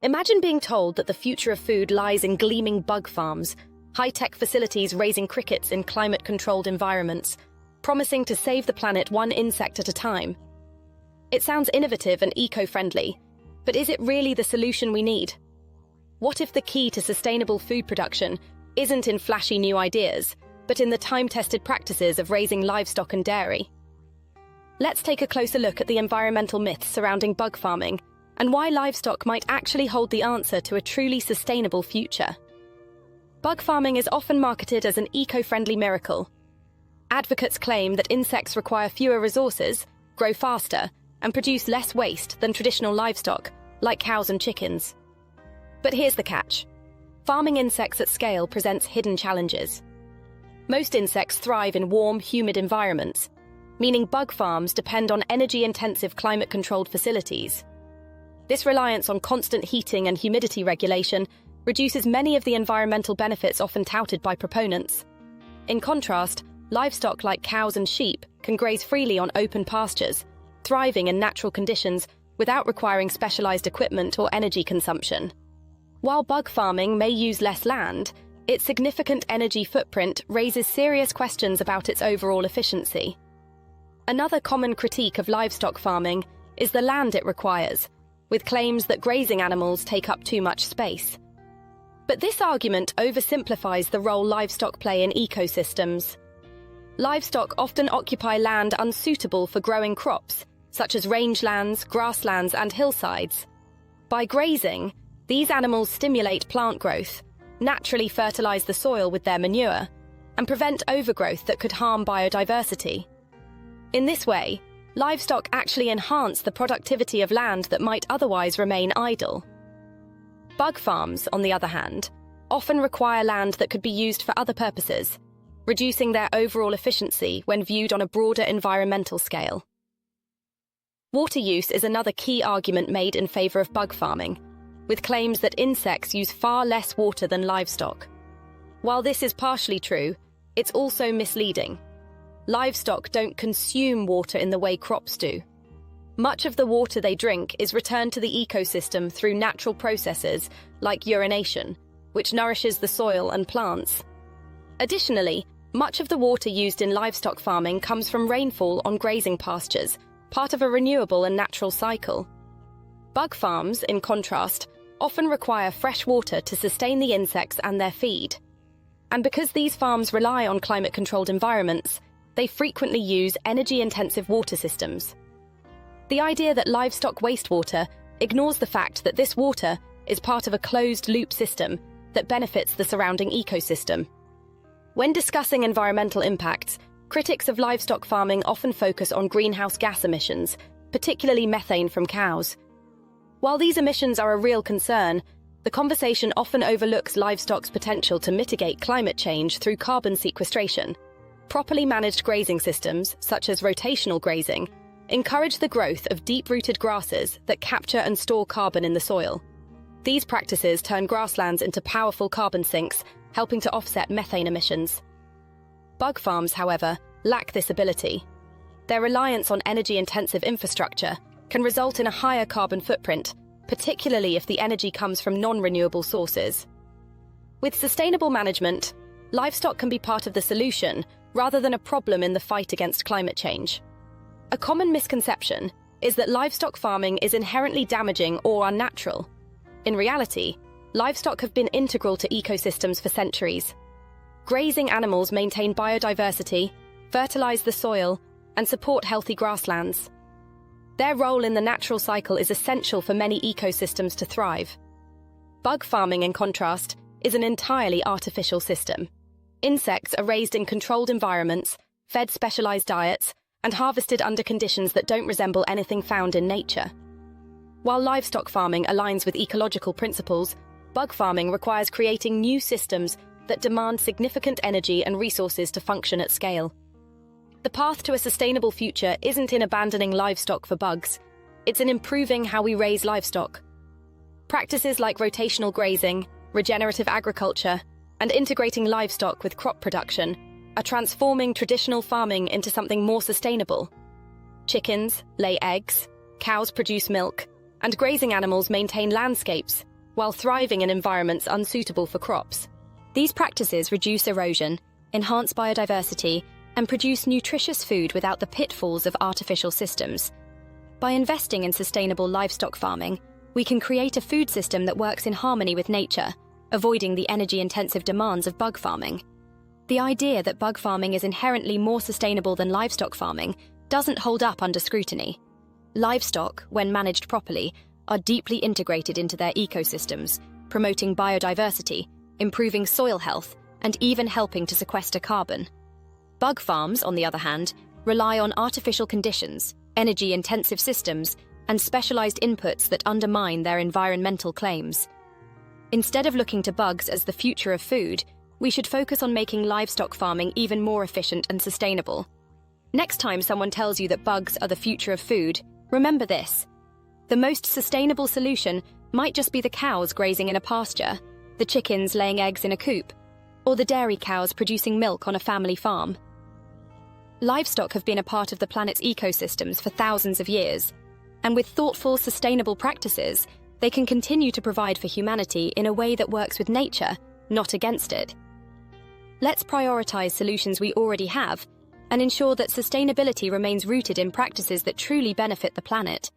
Imagine being told that the future of food lies in gleaming bug farms, high-tech facilities raising crickets in climate-controlled environments, promising to save the planet one insect at a time. It sounds innovative and eco-friendly, but is it really the solution we need? What if the key to sustainable food production isn't in flashy new ideas, but in the time-tested practices of raising livestock and dairy? Let's take a closer look at the environmental myths surrounding bug farming and why livestock might actually hold the answer to a truly sustainable future. Bug farming is often marketed as an eco-friendly miracle. Advocates claim that insects require fewer resources, grow faster, and produce less waste than traditional livestock, like cows and chickens. But here's the catch. Farming insects at scale presents hidden challenges. Most insects thrive in warm, humid environments, meaning bug farms depend on energy-intensive climate-controlled facilities. This reliance on constant heating and humidity regulation reduces many of the environmental benefits often touted by proponents. In contrast, livestock like cows and sheep can graze freely on open pastures, thriving in natural conditions without requiring specialized equipment or energy consumption. While bug farming may use less land, its significant energy footprint raises serious questions about its overall efficiency. Another common critique of livestock farming is the land it requires, with claims that grazing animals take up too much space. But this argument oversimplifies the role livestock play in ecosystems. Livestock often occupy land unsuitable for growing crops, such as rangelands, grasslands, and hillsides. By grazing, these animals stimulate plant growth, naturally fertilize the soil with their manure, and prevent overgrowth that could harm biodiversity. In this way, livestock actually enhance the productivity of land that might otherwise remain idle. Bug farms, on the other hand, often require land that could be used for other purposes, reducing their overall efficiency when viewed on a broader environmental scale. Water use is another key argument made in favor of bug farming, with claims that insects use far less water than livestock. While this is partially true, it's also misleading. Livestock don't consume water in the way crops do. Much of the water they drink is returned to the ecosystem through natural processes like urination, which nourishes the soil and plants. Additionally, much of the water used in livestock farming comes from rainfall on grazing pastures, part of a renewable and natural cycle. Bug farms, in contrast, often require fresh water to sustain the insects and their feed. And because these farms rely on climate-controlled environments, they frequently use energy-intensive water systems. The idea that livestock wastewater ignores the fact that this water is part of a closed-loop system that benefits the surrounding ecosystem. When discussing environmental impacts, critics of livestock farming often focus on greenhouse gas emissions, particularly methane from cows. While these emissions are a real concern, the conversation often overlooks livestock's potential to mitigate climate change through carbon sequestration. Properly managed grazing systems, such as rotational grazing, encourage the growth of deep-rooted grasses that capture and store carbon in the soil. These practices turn grasslands into powerful carbon sinks, helping to offset methane emissions. Bug farms, however, lack this ability. Their reliance on energy-intensive infrastructure can result in a higher carbon footprint, particularly if the energy comes from non-renewable sources. With sustainable management, livestock can be part of the solution rather than a problem in the fight against climate change. A common misconception is that livestock farming is inherently damaging or unnatural. In reality, livestock have been integral to ecosystems for centuries. Grazing animals maintain biodiversity, fertilize the soil, and support healthy grasslands. Their role in the natural cycle is essential for many ecosystems to thrive. Bug farming, in contrast, is an entirely artificial system. Insects are raised in controlled environments, fed specialized diets, and harvested under conditions that don't resemble anything found in nature. While livestock farming aligns with ecological principles, bug farming requires creating new systems that demand significant energy and resources to function at scale. The path to a sustainable future isn't in abandoning livestock for bugs, it's in improving how we raise livestock. Practices like rotational grazing, regenerative agriculture, and integrating livestock with crop production are transforming traditional farming into something more sustainable. Chickens lay eggs, cows produce milk, and grazing animals maintain landscapes, while thriving in environments unsuitable for crops. These practices reduce erosion, enhance biodiversity, and produce nutritious food without the pitfalls of artificial systems. By investing in sustainable livestock farming, we can create a food system that works in harmony with nature, avoiding the energy-intensive demands of bug farming. The idea that bug farming is inherently more sustainable than livestock farming doesn't hold up under scrutiny. Livestock, when managed properly, are deeply integrated into their ecosystems, promoting biodiversity, improving soil health, and even helping to sequester carbon. Bug farms, on the other hand, rely on artificial conditions, energy-intensive systems, and specialized inputs that undermine their environmental claims. Instead of looking to bugs as the future of food, we should focus on making livestock farming even more efficient and sustainable. Next time someone tells you that bugs are the future of food, remember this. The most sustainable solution might just be the cows grazing in a pasture, the chickens laying eggs in a coop, or the dairy cows producing milk on a family farm. Livestock have been a part of the planet's ecosystems for thousands of years, and with thoughtful, sustainable practices, they can continue to provide for humanity in a way that works with nature, not against it. Let's prioritize solutions we already have and ensure that sustainability remains rooted in practices that truly benefit the planet.